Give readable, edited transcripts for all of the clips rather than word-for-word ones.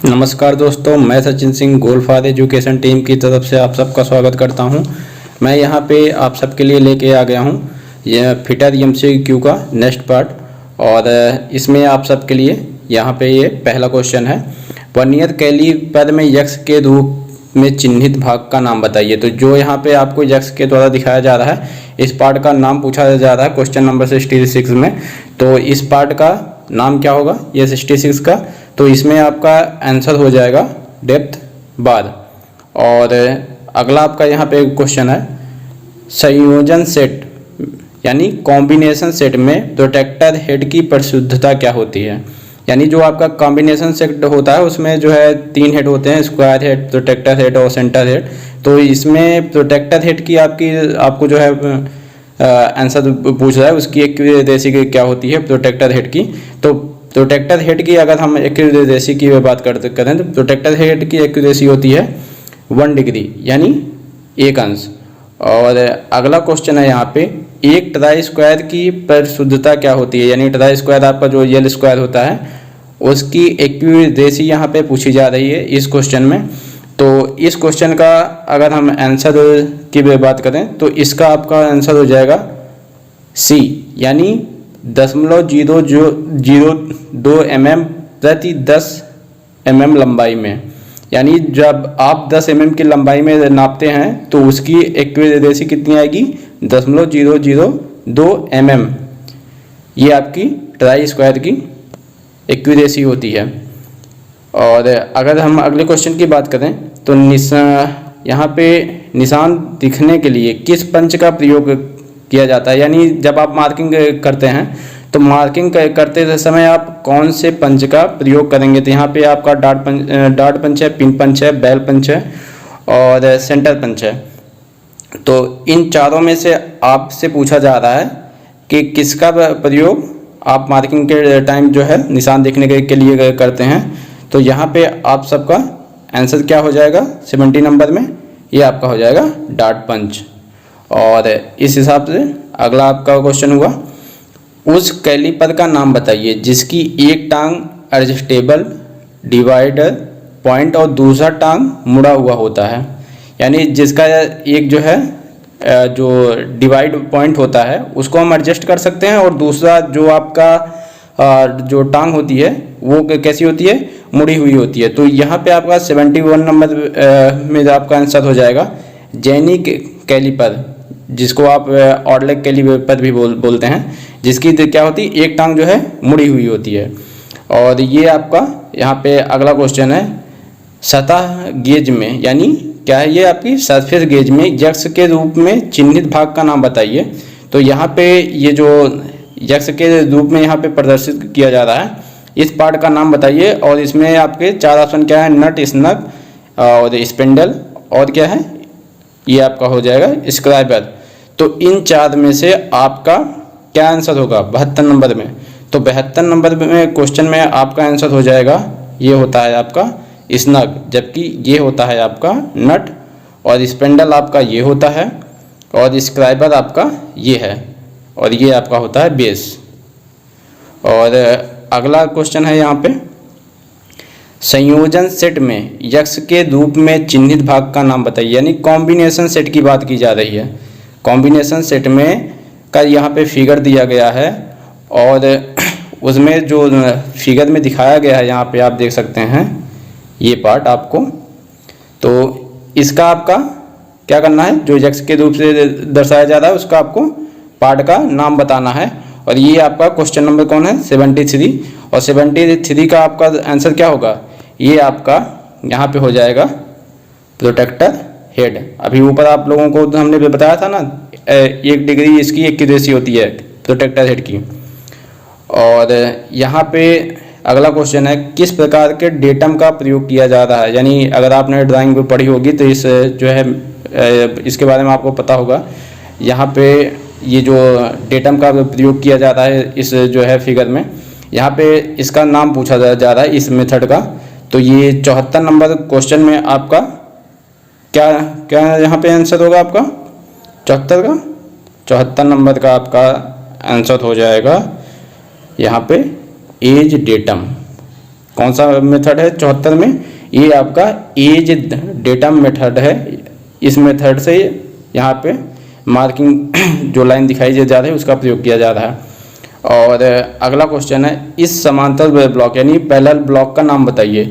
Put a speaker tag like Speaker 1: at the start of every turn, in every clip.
Speaker 1: नमस्कार दोस्तों, मैं सचिन सिंह गोल्डफादर एजुकेशन टीम की तरफ से आप सबका स्वागत करता हूं। मैं यहां पे आप सबके लिए लेके आ गया हूं यह फिटर एमसीक्यू का नेक्स्ट पार्ट। और इसमें आप सबके लिए यहां पे ये पहला क्वेश्चन है, वर्नियर कैलीपर में यक्स के रूप में चिन्हित भाग का नाम बताइए। तो जो यहाँ पे आपको यक्स के द्वारा दिखाया जा रहा है, इस पार्ट का नाम पूछा जा रहा है क्वेश्चन नंबर 66 में। तो इस पार्ट का नाम क्या होगा, ये 66 का। तो इसमें आपका आंसर हो जाएगा डेप्थ बार। और अगला आपका यहाँ पे क्वेश्चन है, संयोजन सेट यानी कॉम्बिनेशन सेट में प्रोटेक्टर हेड की परिशुद्धता क्या होती है। यानी जो आपका कॉम्बिनेशन सेट होता है उसमें जो है 3 हेड होते हैं, स्क्वायर हेड, प्रोटेक्टर हेड और सेंटर हेड। तो इसमें प्रोटेक्टर हेड की आपको जो है आंसर पूछ रहा है, उसकी एक्यूरेसी क्या होती है प्रोटेक्टर हेड की। तो प्रोटेक्टर हेड की अगर हम एक्यूरेसी की बात करें तो प्रोटेक्टर हेड की एक्यूरेसी होती है 1 डिग्री यानी 1 अंश। और अगला क्वेश्चन है यहाँ पे, एक ट्राई स्क्वायर की परिशुद्धता क्या होती है। यानी ट्राई स्क्वायर आपका जो यल स्क्वायर होता है उसकी एक्यूरेसी यहाँ पे पूछी जा रही है इस क्वेश्चन में। तो इस क्वेश्चन का अगर हम आंसर की बात करें तो इसका आपका आंसर हो जाएगा सी, यानी 0.002 mm प्रति 10 mm लंबाई में। यानी जब आप 10 mm की लंबाई में नापते हैं तो उसकी एक्यूरेसी कितनी आएगी, 0.002 mm। ये आपकी ट्राई स्क्वायर की एक्यूरेसी होती है। और अगर हम अगले क्वेश्चन की बात करें तो यहाँ पे निशान दिखने के लिए किस पंच का प्रयोग किया जाता है। यानी जब आप मार्किंग करते हैं तो मार्किंग करते समय आप कौन से पंच का प्रयोग करेंगे। तो यहाँ पे आपका डॉट पंच है, पिन पंच है, बैल पंच है और सेंटर पंच है। तो इन चारों में से आपसे पूछा जा रहा है कि किसका प्रयोग आप मार्किंग के टाइम जो है निशान देखने के लिए करते हैं। तो यहाँ पे आप सबका आंसर क्या हो जाएगा 70 नंबर में, ये आपका हो जाएगा डॉट पंच। और इस हिसाब से अगला आपका क्वेश्चन हुआ, उस कैलीपर का नाम बताइए जिसकी एक टांग एडजस्टेबल डिवाइडर पॉइंट और दूसरा टांग मुड़ा हुआ होता है। यानी जिसका एक जो है जो डिवाइड पॉइंट होता है उसको हम एडजस्ट कर सकते हैं, और दूसरा जो आपका जो टांग होती है वो कैसी होती है, मुड़ी हुई होती है। तो यहाँ पे आपका 71 नंबर में आपका आंसर हो जाएगा जेनिक कैलीपर, जिसको आप ऑड लेग कैलीपर भी बोलते हैं, जिसकी क्या होती है एक टांग जो है मुड़ी हुई होती है। और ये आपका यहाँ पे अगला क्वेश्चन है, सतह गेज में यानी क्या है, ये आपकी सरफेस गेज में यक्स के रूप में चिन्हित भाग का नाम बताइए। तो यहाँ पे ये जो यक्स के रूप में यहाँ पे प्रदर्शित किया जा रहा है इस पार्ट का नाम बताइए। और इसमें आपके 4 ऑप्शन क्या है, नट, स्नग और स्पिंडल, और क्या है, ये आपका हो जाएगा स्क्राइबर। तो इन 4 में से आपका क्या आंसर होगा 72 नंबर में। तो 72 नंबर में क्वेश्चन में आपका आंसर हो जाएगा, ये होता है आपका स्नग, जबकि ये होता है आपका नट, और स्पिंडल आपका ये होता है, और स्क्राइबर आपका ये है, और ये आपका होता है बेस। और अगला क्वेश्चन है यहाँ पे, संयोजन सेट में यक्स के रूप में चिन्हित भाग का नाम बताइए। यानी कॉम्बिनेशन सेट की बात की जा रही है। कॉम्बिनेशन सेट में का यहाँ पे फिगर दिया गया है, और उसमें जो फिगर में दिखाया गया है यहाँ पे आप देख सकते हैं ये पार्ट आपको। तो इसका आपका क्या करना है, जो यक्स के रूप से दर्शाया जा रहा है उसका आपको पार्ट का नाम बताना है। और ये आपका क्वेश्चन नंबर कौन है 73। और 73 का आपका आंसर क्या होगा, ये आपका यहाँ पे हो जाएगा प्रोटेक्टर हेड। अभी ऊपर आप लोगों को हमने बताया था ना 1 डिग्री इसकी एक्यूरेसी होती है प्रोटेक्टर हेड की। और यहाँ पे अगला क्वेश्चन है, किस प्रकार के डेटम का प्रयोग किया जा रहा है। यानी अगर आपने ड्राइंग में पढ़ी होगी तो इस जो है इसके बारे में आपको पता होगा। यहाँ पे ये जो डेटम का प्रयोग किया जाता है इस जो है फिगर में, यहाँ पे इसका नाम पूछा जा रहा है इस मेथड का। तो ये 74 नंबर क्वेश्चन में आपका क्या क्या यहाँ पे आंसर होगा आपका 74 नंबर का आपका आंसर हो जाएगा यहाँ पे एज डेटम। कौन सा मेथड है 74 में? ये आपका एज डेटम मेथड है। इस मेथड से यहाँ पे मार्किंग जो लाइन दिखाई जा रही है उसका प्रयोग किया जा रहा है। और अगला क्वेश्चन है, इस समांतर ब्लॉक यानी पैरेलल ब्लॉक का नाम बताइए।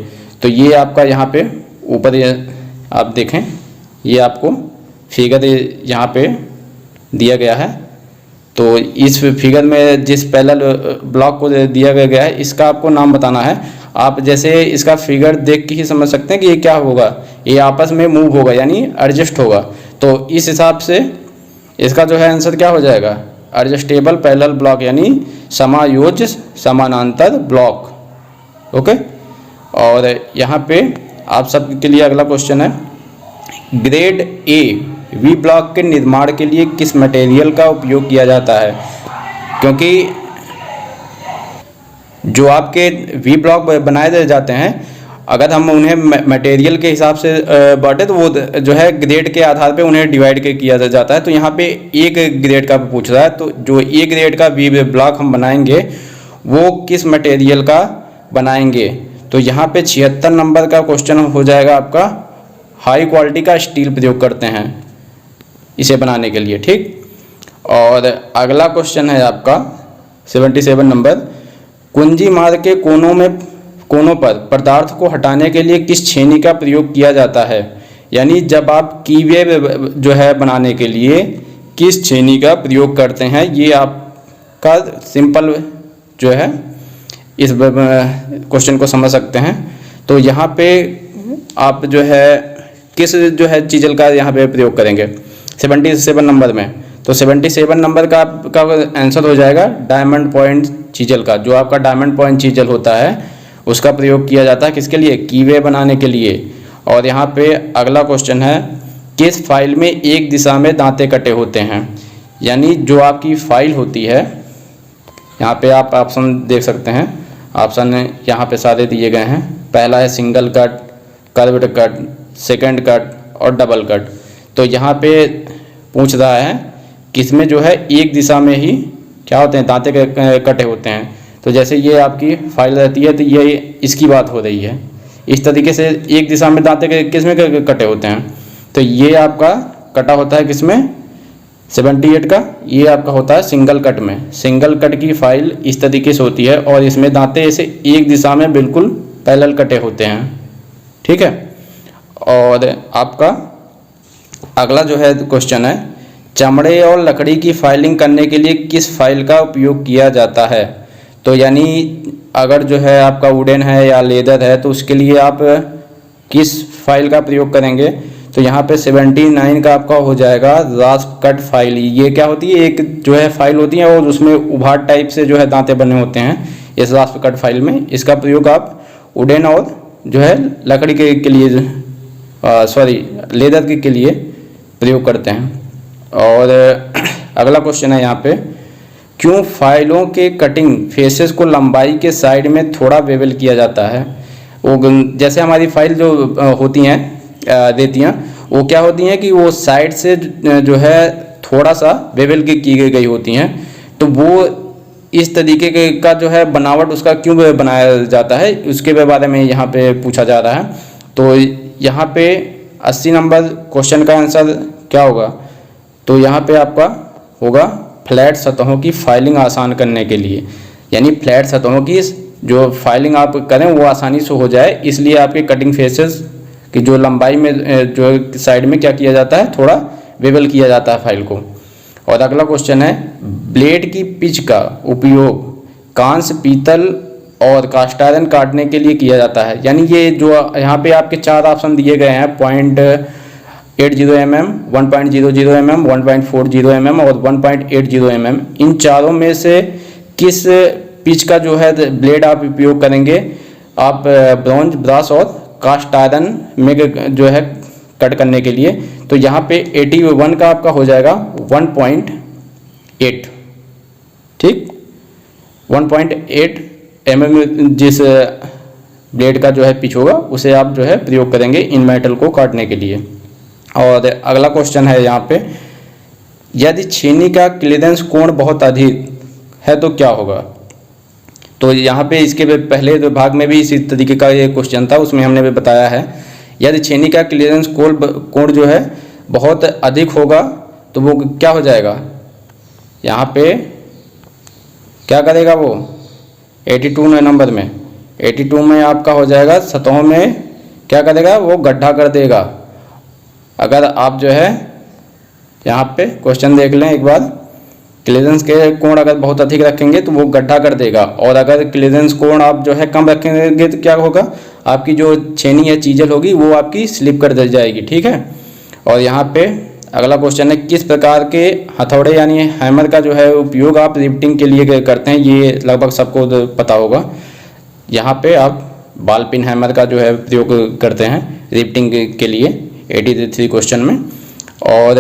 Speaker 1: तो ये आपका यहाँ पे ऊपर आप देखें, ये आपको फिगर यहाँ पे दिया गया है। तो इस फिगर में जिस पैरेलल ब्लॉक को दिया गया है इसका आपको नाम बताना है। आप जैसे इसका फिगर देख के ही समझ सकते हैं कि ये क्या होगा, ये आपस में मूव होगा यानी एडजस्ट होगा। तो इस हिसाब से इसका जो है आंसर क्या हो जाएगा, एडजस्टेबल पैरेलल ब्लॉक यानी समायोज्य समानांतर ब्लॉक। ओके। और यहाँ पे आप सबके लिए अगला क्वेश्चन है, ग्रेड ए वी ब्लॉक के निर्माण के लिए किस मटेरियल का उपयोग किया जाता है? क्योंकि जो आपके वी ब्लॉक बनाए जाते हैं अगर हम उन्हें मटेरियल के हिसाब से बांटे तो वो जो है ग्रेड के आधार पे उन्हें डिवाइड किया जाता है। तो यहाँ पे एक ग्रेड का पूछ रहा है, तो जो ए ग्रेड का वी ब्लॉक हम बनाएंगे वो किस मटेरियल का बनाएंगे? तो यहाँ पे 76 नंबर का क्वेश्चन हो जाएगा आपका, हाई क्वालिटी का स्टील प्रयोग करते हैं इसे बनाने के लिए। ठीक। और अगला क्वेश्चन है आपका 77 नंबर, कुंजी मार्ग के कोनों पर पदार्थ को हटाने के लिए किस छेनी का प्रयोग किया जाता है? यानी जब आप कीवे जो है बनाने के लिए किस छेनी का प्रयोग करते हैं, ये आपका सिंपल जो है इस क्वेश्चन को समझ सकते हैं। तो यहाँ पे आप जो है किस जो है चीजल का यहाँ पे प्रयोग करेंगे 77 नंबर में? तो 77 नंबर का आपका आंसर हो जाएगा डायमंड पॉइंट चीजल का। जो आपका डायमंड पॉइंट चीजल होता है उसका प्रयोग किया जाता है किसके लिए? कीवे बनाने के लिए। और यहाँ पे अगला क्वेश्चन है, किस फाइल में एक दिशा में दांते कटे होते हैं? यानी जो आपकी फाइल होती है, यहाँ पे आप ऑप्शन देख सकते हैं, ऑप्शन यहाँ पे सारे दिए गए हैं। पहला है single cut, curved cut, second cut और डबल कट। तो यहाँ पे पूछ रहा है किसमें जो है एक दिशा में ही क्या होते हैं, दांते कटे होते हैं। तो जैसे ये आपकी फाइल रहती है तो ये इसकी बात हो रही है, इस तरीके से एक दिशा में दांते किसमें कटे होते हैं? तो ये आपका कटा होता है किसमें 78 का, ये आपका होता है सिंगल कट में। सिंगल कट की फाइल इस तरीके से होती है और इसमें दांते ऐसे एक दिशा में बिल्कुल पैरेलल कटे होते हैं। ठीक है। और आपका अगला जो है क्वेश्चन है, चमड़े और लकड़ी की फाइलिंग करने के लिए किस फाइल का उपयोग किया जाता है? तो यानी अगर जो है आपका वुडन है या लेदर है तो उसके लिए आप किस फाइल का प्रयोग करेंगे? तो यहाँ पे 79 का आपका हो जाएगा रास्प कट फाइल। ये क्या होती है, एक जो है फाइल होती है और उसमें उभार टाइप से जो है दांते बने होते हैं इस रास्प कट फाइल में। इसका प्रयोग आप वुडन और जो है लकड़ी के लिए लेदर के लिए प्रयोग करते हैं। और अगला क्वेश्चन है यहाँ पे, क्यों फाइलों के कटिंग फेसेस को लंबाई के साइड में थोड़ा बेवल किया जाता है? वो जैसे हमारी फाइल जो होती हैं देती हैं वो क्या होती हैं कि वो साइड से जो है थोड़ा सा बेवल की गई होती हैं। तो वो इस तरीके का जो है बनावट उसका क्यों बनाया जाता है उसके बारे में यहाँ पे पूछा जा रहा है। तो यहाँ पे 80 नंबर क्वेश्चन का आंसर क्या होगा? तो यहाँ पे आपका होगा फ्लैट सतहों की फाइलिंग आसान करने के लिए, यानी फ्लैट सतहों की जो फाइलिंग आप करें वो आसानी से हो जाए, इसलिए आपके कटिंग फेसेस की जो लंबाई में जो साइड में क्या किया जाता है थोड़ा बेवल किया जाता है फाइल को। और अगला क्वेश्चन है, ब्लेड की पिच का उपयोग कांस्य, पीतल और कास्ट आयरन काटने के लिए किया जाता है। यानी ये जो यहाँ पे आपके चार ऑप्शन दिए गए हैं 0.80 mm, 1.00 mm, 1.40 mm और 1.80 mm, इन चारों में से किस पिच का जो है ब्लेड आप उपयोग करेंगे? आप ब्रॉन्ज, ब्रास और कास्ट आयरन में जो है कट करने के लिए। तो यहाँ पे 81 का आपका हो जाएगा 1.8। ठीक, 1.8 mm जिस ब्लेड का जो है पिच होगा उसे आप जो है प्रयोग करेंगे इन मेटल को काटने के लिए। और अगला क्वेश्चन है यहाँ पे, यदि छेनी का क्लीयरेंस कोण बहुत अधिक है तो क्या होगा? तो यहाँ पे इसके पहले भाग में भी इसी तरीके का ये क्वेश्चन था, उसमें हमने भी बताया है यदि छेनी का क्लियरेंस कोण जो है बहुत अधिक होगा तो वो क्या हो जाएगा, यहाँ पे क्या करेगा वो 82 नंबर में 82 में आपका हो जाएगा सतहों में क्या करेगा वो गड्ढा कर देगा। अगर आप जो है यहाँ पे क्वेश्चन देख लें एक बार, क्लियरेंस के कोण अगर बहुत अधिक रखेंगे तो वो गड्ढा कर देगा, और अगर क्लियरेंस कोण आप जो है कम रखेंगे तो क्या होगा, आपकी जो छेनी या चीजल होगी वो आपकी स्लिप कर दे जाएगी। ठीक है। और यहाँ पे अगला क्वेश्चन है किस प्रकार के हथौड़े यानी हैमर का जो है उपयोग आप रिवेटिंग के लिए करते हैं, ये लगभग सबको पता होगा। यहाँ पे आप बॉल पिन हैमर का जो है प्रयोग करते हैं रिवेटिंग के लिए 83 क्वेश्चन में। और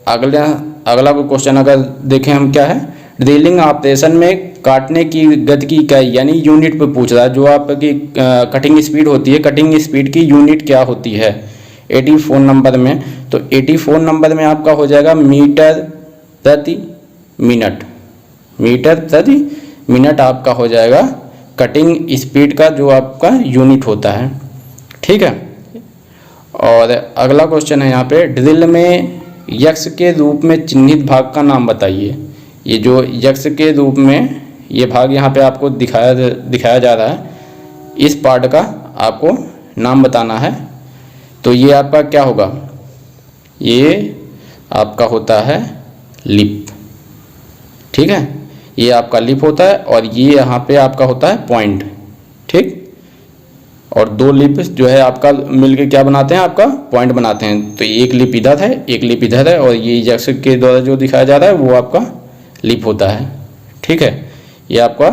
Speaker 1: अगला क्वेश्चन अगर देखें हम क्या है, ड्रिलिंग ऑपरेशन में काटने की गति की इकाई यानी यूनिट पे पूछ रहा है, जो आपकी कटिंग स्पीड होती है, कटिंग स्पीड की यूनिट क्या होती है 84 नंबर में। तो 84 नंबर में आपका हो जाएगा मीटर प्रति मिनट, मीटर प्रति मिनट आपका हो जाएगा कटिंग स्पीड का जो आपका यूनिट होता है। ठीक है। और अगला क्वेश्चन है यहाँ पे, ड्रिल में यक्ष के रूप में चिन्हित भाग का नाम बताइए। ये जो यक्ष के रूप में ये भाग यहाँ पे आपको दिखाया जा रहा है, इस पार्ट का आपको नाम बताना है। तो ये आपका क्या होगा, ये आपका होता है लिप। ठीक है, ये आपका लिप होता है और ये यहाँ पे आपका होता है पॉइंट। ठीक, और दो लिप जो है आपका मिलके क्या बनाते हैं, आपका पॉइंट बनाते हैं। तो एक लिप इधर है, एक लिप इधर है, और ये यक्ष के द्वारा जो दिखाया जा रहा है वो आपका लिप होता है। ठीक है, ये आपका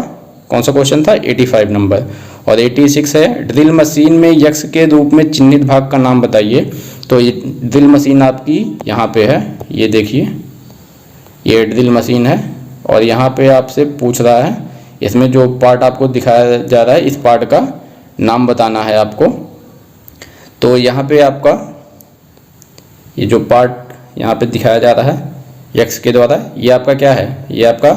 Speaker 1: कौन सा क्वेश्चन था 85 नंबर। और 86 है, ड्रिल मशीन में यक्ष के रूप में चिन्हित भाग का नाम बताइए। तो ये ड्रिल मशीन आपकी यहाँ पे है, ये देखिए ये ड्रिल मशीन है, और यहाँ पे आपसे पूछ रहा है इसमें जो पार्ट आपको दिखाया जा रहा है इस पार्ट का नाम बताना है आपको। तो यहाँ पे आपका ये जो पार्ट यहाँ पे दिखाया जा रहा है यक्ष के द्वारा, ये आपका क्या है, ये आपका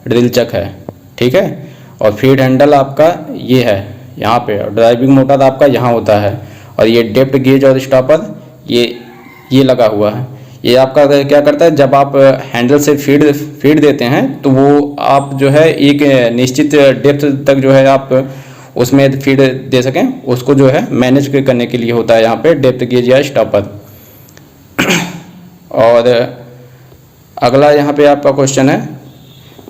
Speaker 1: ड्रिल चक है। ठीक है, और फीड हैंडल आपका ये है यहाँ पे, और ड्राइविंग मोटर आपका यहाँ होता है, और ये डेप्थ गेज और स्टॉपर ये लगा हुआ है। ये आपका क्या करता है, जब आप हैंडल से फीड देते हैं तो वो आप जो है एक निश्चित डेप्थ तक जो है आप उसमें फीड दे सकें, उसको जो है मैनेज करने के लिए होता है यहाँ पे डेप्थ गेज या स्टॉपर। और अगला यहाँ पे आपका क्वेश्चन है,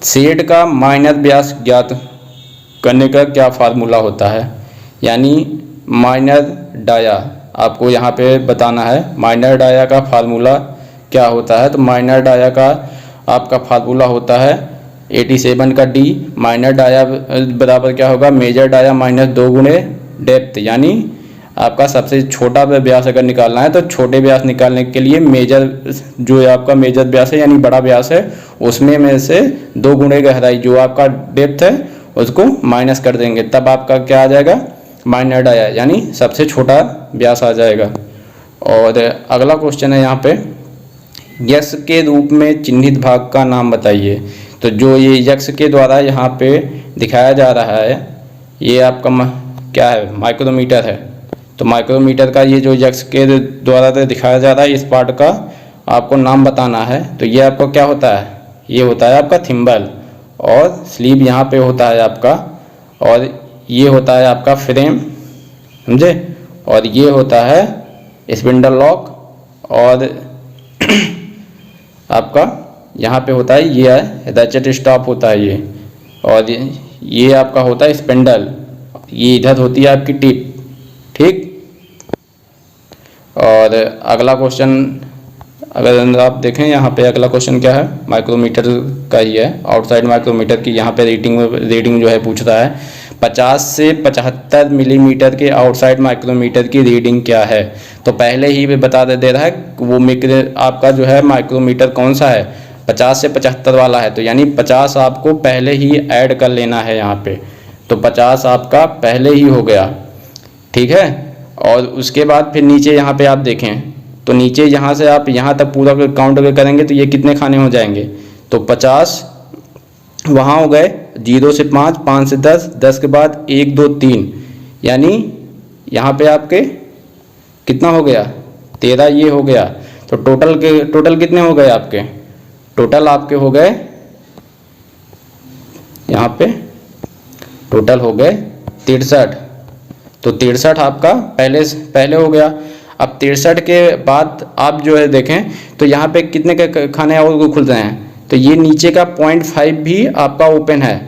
Speaker 1: शेड का माइनर व्यास ज्ञात करने का क्या फार्मूला होता है। यानी माइनर डाया आपको यहाँ पे बताना है, माइनर डाया का फार्मूला क्या होता है। तो माइनर डाया का आपका फार्मूला होता है 87 का डी, माइनर डाया बराबर क्या होगा, मेजर डाया माइनस 2 गुणे डेप्थ। यानी आपका सबसे छोटा व्यास अगर निकालना है तो छोटे व्यास निकालने के लिए मेजर जो है आपका मेजर व्यास है यानी बड़ा व्यास है, उसमें में से 2 गुणे गहराई जो आपका डेप्थ है उसको माइनस कर देंगे, तब आपका क्या आ जाएगा, माइनर डाया यानी सबसे छोटा व्यास आ जाएगा। और अगला क्वेश्चन है यहाँ पे, यक्ष के रूप में चिन्हित भाग का नाम बताइए। तो जो ये यक्ष के द्वारा यहाँ पे दिखाया जा रहा है ये आपका क्या है, माइक्रोमीटर है। तो माइक्रोमीटर का ये जो यक्ष के द्वारा दिखाया जा रहा है इस पार्ट का आपको नाम बताना है। तो ये आपको क्या होता है, ये होता है आपका थिम्बल, और स्लीव यहाँ पे होता है आपका, और ये होता है आपका फ्रेम, समझे, और ये होता है स्पिंडल लॉक, और आपका यहाँ पे होता है ये है रैचेट स्टॉप होता है ये, और ये आपका होता है स्पिंडल, ये इधर होती है आपकी टिप। ठीक, और अगला क्वेश्चन अगर आप देखें यहाँ पे अगला क्वेश्चन क्या है, माइक्रोमीटर का ही है, आउटसाइड माइक्रोमीटर की यहाँ पे रीडिंग जो है पूछ रहा है 50 से 75 मिलीमीटर के आउटसाइड माइक्रोमीटर की रीडिंग क्या है। तो पहले ही भी बता दे रहा है वो आपका जो है माइक्रोमीटर कौन सा है, 50 से 75 वाला है। तो यानी 50 आपको पहले ही ऐड कर लेना है यहाँ पे, तो 50 आपका पहले ही हो गया। ठीक है, और उसके बाद फिर नीचे यहाँ पे आप देखें तो नीचे यहाँ से आप यहाँ तक पूरा काउंट करेंगे तो ये कितने खाने हो जाएंगे, तो 50 वहाँ हो गए 0 से 5, 5 से 10, 10 के बाद 1 2 3, यानी यहाँ पे आपके कितना हो गया 13 ये हो गया। तो टोटल कितने हो गए आपके, टोटल आपके हो गए यहाँ पे टोटल हो गए 63। तो 63 आपका पहले हो गया। अब 63 के बाद आप जो है देखें तो यहाँ पे कितने के खाने और खुल रहे हैं, तो ये नीचे का 0.5 भी आपका ओपन है,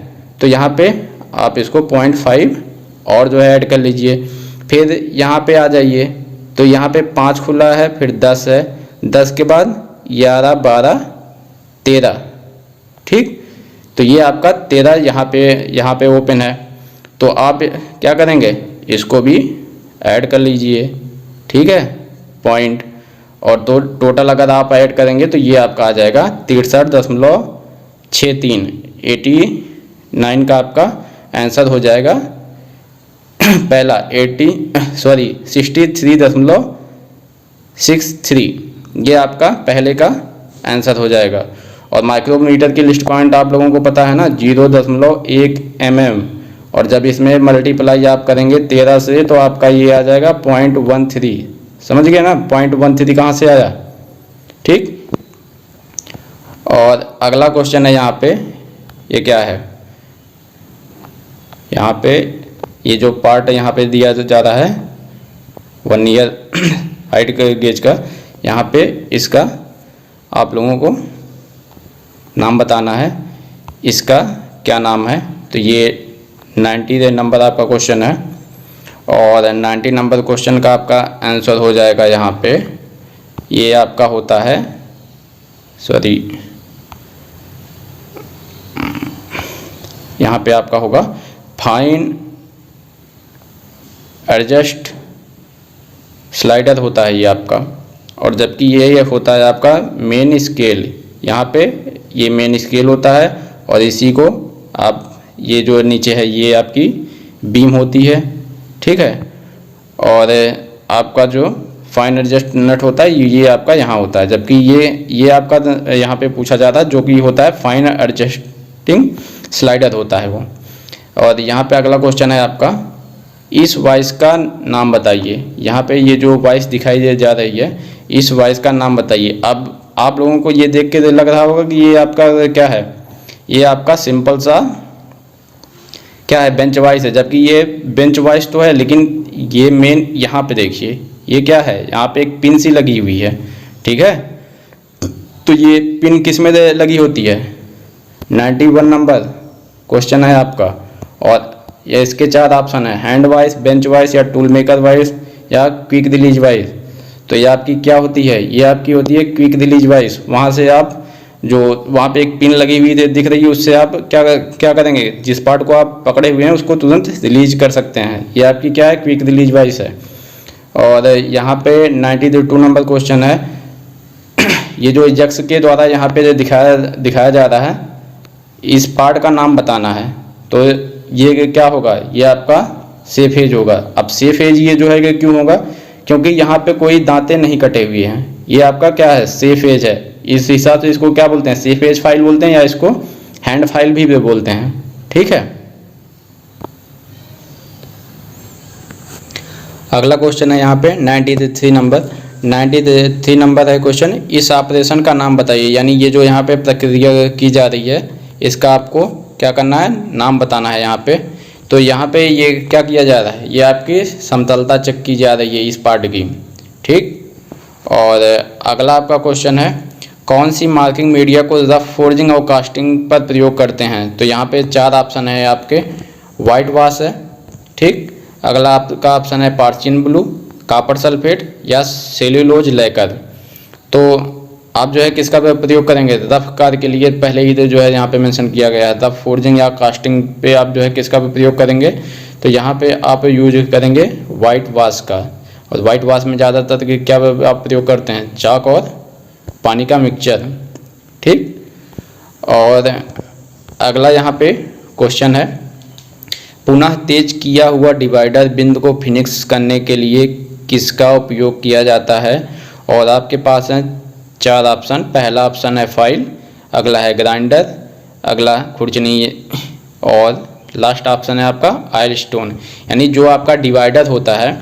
Speaker 1: तो यहाँ पे आप इसको 0.5 और जो है ऐड कर लीजिए। फिर यहाँ पे आ जाइए तो यहाँ पे 5 खुला है, फिर 10 है, 10 के बाद 11 12 13, ठीक। तो ये आपका 13 यहाँ पे ओपन है। तो आप क्या करेंगे, इसको भी ऐड कर लीजिए, ठीक है, पॉइंट। और तो टोटल अगर आप ऐड करेंगे तो ये आपका आ जाएगा 63.63, 89 का आपका आंसर हो जाएगा पहला 63.63, ये आपका पहले का आंसर हो जाएगा। और माइक्रोमीटर की लिस्ट पॉइंट आप लोगों को पता है ना, 0.1 mm, और जब इसमें मल्टीप्लाई आप करेंगे 13 से तो आपका ये आ जाएगा 0.13, समझ गए ना, 0.13 कहाँ से आया, ठीक। और अगला क्वेश्चन है यहाँ पे, ये क्या है, यहाँ पे ये जो पार्ट यहाँ पे दिया जा रहा है 1 ईयर हाइट गेज का, यहाँ पे इसका आप लोगों को नाम बताना है, इसका क्या नाम है। तो ये 90 नंबर आपका क्वेश्चन है, और 90 नंबर क्वेश्चन का आपका आंसर हो जाएगा यहाँ पे, ये आपका होता है, यहाँ पे आपका होगा फाइन एडजस्ट स्लाइडर होता है ये आपका। और जबकि ये होता है आपका मेन स्केल, यहाँ पे ये मेन स्केल होता है, और इसी को आप ये जो नीचे है ये आपकी बीम होती है, ठीक है। और आपका जो फाइन एडजस्ट नट होता है ये आपका यहाँ होता है, जबकि ये आपका यहाँ पे पूछा जाता है जो कि होता है फाइन एडजस्टिंग स्लाइडर होता है वो। और यहाँ पे अगला क्वेश्चन है आपका, इस वॉइस का नाम बताइए। यहाँ पे ये जो वॉइस दिखाई जा रही है, इस वॉइस का नाम बताइए। अब आप लोगों को ये देख के लग रहा होगा कि ये आपका क्या है, ये आपका सिंपल सा क्या है, बेंच वॉइस है, जबकि ये बेंच वॉइस तो है, लेकिन ये मेन यहाँ पे देखिए ये क्या है, यहाँ पे एक पिन सी लगी हुई है, ठीक है। तो ये पिन किस में लगी होती है, 91 नंबर क्वेश्चन है आपका। और ये इसके 4 ऑप्शन है, हैंड वॉइस, बेंच वॉइस, या टूल मेकर वॉइस, या क्विक रिलीज वॉइस। तो ये आपकी क्या होती है, ये आपकी होती है क्विक रिलीज वॉइस। वहाँ से आप जो वहाँ पे एक पिन लगी हुई दिख रही है, उससे आप क्या करेंगे, जिस पार्ट को आप पकड़े हुए हैं उसको तुरंत रिलीज कर सकते हैं। ये आपकी क्या है, क्विक रिलीज वॉइस है। और यहाँ पे 92 नंबर क्वेश्चन है, ये जो एजेक्स के द्वारा यहाँ पे जो दिखाया जा रहा है, इस पार्ट का नाम बताना है। तो ये क्या होगा, ये आपका सेफ एज होगा। अब सेफ एज ये जो है कि क्यों होगा, क्योंकि यहाँ पे कोई दांतें नहीं कटे हुए हैं, ये आपका क्या है, सेफ एज है। इस हिसाब से इसको क्या बोलते हैं, सेफ एज फाइल बोलते हैं, या इसको हैंड फाइल भी बोलते हैं, ठीक है। अगला क्वेश्चन है यहाँ पे 93 नंबर है क्वेश्चन, इस ऑपरेशन का नाम बताइए। यानी ये जो यहाँ पे प्रक्रिया की जा रही है, इसका आपको क्या करना है, नाम बताना है यहाँ पे। तो यहाँ पे ये क्या किया जा रहा है, ये आपकी समतलता चेक की जा रही है इस पार्ट की, ठीक। और अगला आपका क्वेश्चन है, कौन सी मार्किंग मीडिया को रफ फोर्जिंग और कास्टिंग पर प्रयोग करते हैं। तो यहाँ पे 4 ऑप्शन है आपके, वाइट वॉश है, ठीक। अगला आपका ऑप्शन है पार्चिन ब्लू, कॉपर सल्फेट, या सेल्यूलोज लेकर। तो आप जो है किसका प्रयोग करेंगे, रफ कार्य के लिए पहले ही तो जो है यहाँ पे मेंशन किया गया है, रफ फोर्जिंग या कास्टिंग पे आप जो है किसका प्रयोग करेंगे। तो यहाँ पे आप यूज करेंगे वाइट वॉश का। और वाइट वॉश में ज़्यादातर क्या आप प्रयोग करते हैं, चाक और पानी का मिक्सचर, ठीक। और अगला यहाँ पे क्वेश्चन है, पुनः तेज किया हुआ डिवाइडर बिंदु को फिनिक्स करने के लिए किसका उपयोग किया जाता है। और आपके पास है 4 ऑप्शन, पहला ऑप्शन है फाइल, अगला है ग्राइंडर, अगला खुरचनी, और लास्ट ऑप्शन है आपका आयल स्टोन। यानी जो आपका डिवाइडर होता है,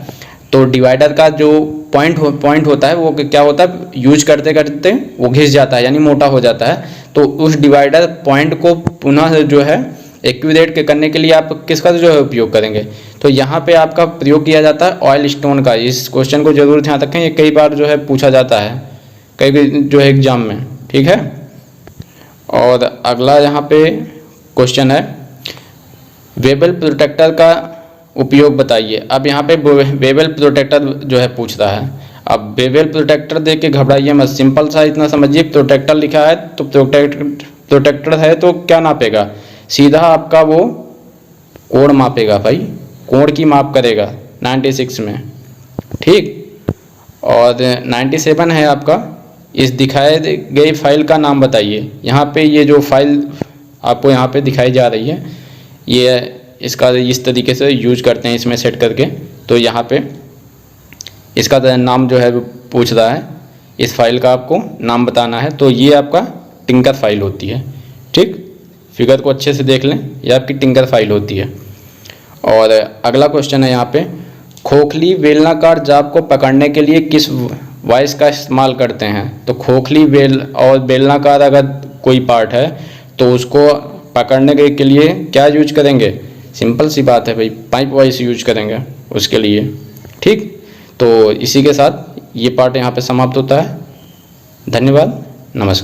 Speaker 1: तो डिवाइडर का जो पॉइंट होता है वो क्या होता है, यूज करते करते वो घिस जाता है यानी मोटा हो जाता है। तो उस डिवाइडर पॉइंट को पुनः जो है एक्यूरेट करने के लिए आप किसका जो है उपयोग करेंगे, तो यहाँ पे आपका प्रयोग किया जाता है ऑयल स्टोन का। इस क्वेश्चन को जरूर ध्यान रखें, ये कई बार जो है पूछा जाता है कई जो है एग्जाम में, ठीक है। और अगला यहाँ पे क्वेश्चन है वेबल प्रोटेक्टर का उपयोग बताइए। अब यहाँ पे वेबल प्रोटेक्टर जो है पूछ रहा है। अब वेबल प्रोटेक्टर देख के घबराइए मत, सिंपल सा इतना समझिए, प्रोटेक्टर लिखा है तो प्रोटेक्टर है तो क्या नापेगा, सीधा आपका वो कोण मापेगा भाई, कोण की माप करेगा 96 में, ठीक। और 97 है आपका, इस दिखाए गई फाइल का नाम बताइए। यहाँ पे ये जो फाइल आपको यहाँ पे दिखाई जा रही है, ये इसका इस तरीके से यूज करते हैं इसमें सेट करके। तो यहाँ पे इसका नाम जो है पूछ रहा है, इस फाइल का आपको नाम बताना है। तो ये आपका टिंकर फाइल होती है, ठीक। फिगर को अच्छे से देख लें, ये आपकी टिंकर फाइल होती है। और अगला क्वेश्चन है यहाँ पे खोखली बेलनाकार जाप को पकड़ने के लिए किस वॉइस का इस्तेमाल करते हैं। तो खोखली बेल और बेलनाकार अगर कोई पार्ट है तो उसको पकड़ने के लिए क्या यूज करेंगे, सिंपल सी बात है भाई, पाइप वॉइस यूज करेंगे उसके लिए, ठीक। तो इसी के साथ ये पार्ट यहाँ पे समाप्त होता है। धन्यवाद, नमस्कार।